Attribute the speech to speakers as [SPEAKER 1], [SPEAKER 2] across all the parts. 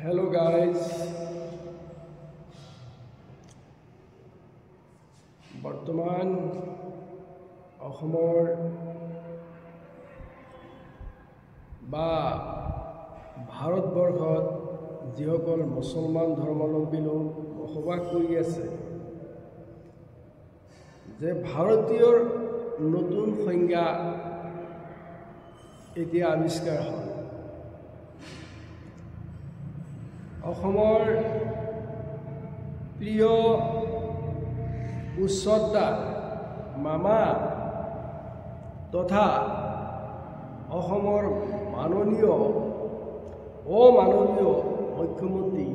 [SPEAKER 1] Hello guys, বৰ্তমান অসমৰ বা ভাৰতবৰ্ষত যিসকল মুছলমান ধৰ্মাৱলম্বী লোক বসবাস কৰি আছে যে ভাৰতীয়ৰ নতুন সংজ্ঞা এতিয়া আৱিষ্কাৰ হ'ল। অসমৰ প্ৰিয় উচ্চতা মামা তথা অসমৰ মাননীয় মুখ্যমন্ত্ৰী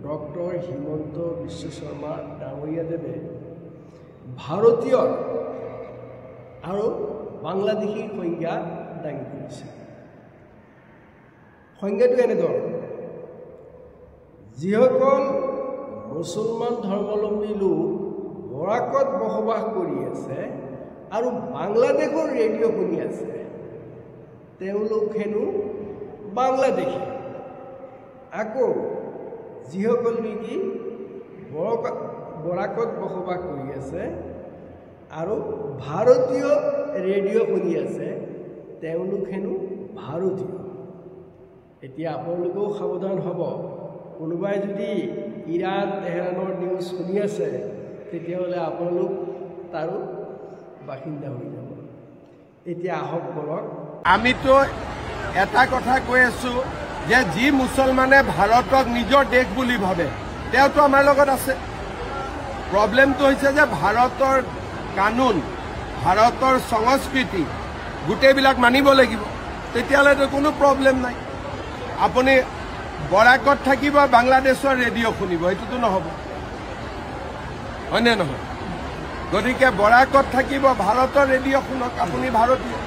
[SPEAKER 1] ডক্টৰ হিমন্ত বিশ্ব শৰ্মা ডাঙৰীয়াদেৱে ভাৰতীয় আৰু বাংলাদেশী সংজ্ঞা দাঙি ধৰিছে। সংজ্ঞাটো এনেধৰণৰ, যিসকল মুছলমান ধৰ্মাৱলম্বী লোক বৰাকত বসবাস কৰি আছে আৰু বাংলাদেশৰ ৰেডিঅ' শুনি আছে তেওঁলোক হেনো বাংলাদেশী। আকৌ যিসকল নেকি বৰাকত বসবাস কৰি আছে আৰু ভাৰতীয় ৰেডিঅ' শুনি আছে তেওঁলোক হেনো ভাৰতীয়। এতিয়া আপোনালোকেও সাৱধান হ'ব, কোনোবাই যদি ইৰাণ তেহৰানৰ নিউজ শুনি আছে তেতিয়াহ'লে আপোনালোক তাৰো বাসিন্দা হৈ যাব। এতিয়া আহক বলক,
[SPEAKER 2] আমিতো এটা কথা কৈ আছো যে যি মুছলমানে ভাৰতক নিজৰ দেশ বুলি ভাবে তেওঁতো আমাৰ লগত আছে। প্ৰব্লেমটো হৈছে যে ভাৰতৰ কানুন, ভাৰতৰ সংস্কৃতি গোটেইবিলাক মানিব লাগিব, তেতিয়াহ'লেতো কোনো প্ৰব্লেম নাই। আপুনি বৰাকত থাকিব, বাংলাদেশৰ ৰেডিঅ' শুনিব, এইটোতো নহ'ব, হয়নে নহয়? গতিকে বৰাকত থাকিব, ভাৰতৰ ৰেডিঅ' শুনক, আপুনি ভাৰতীয়।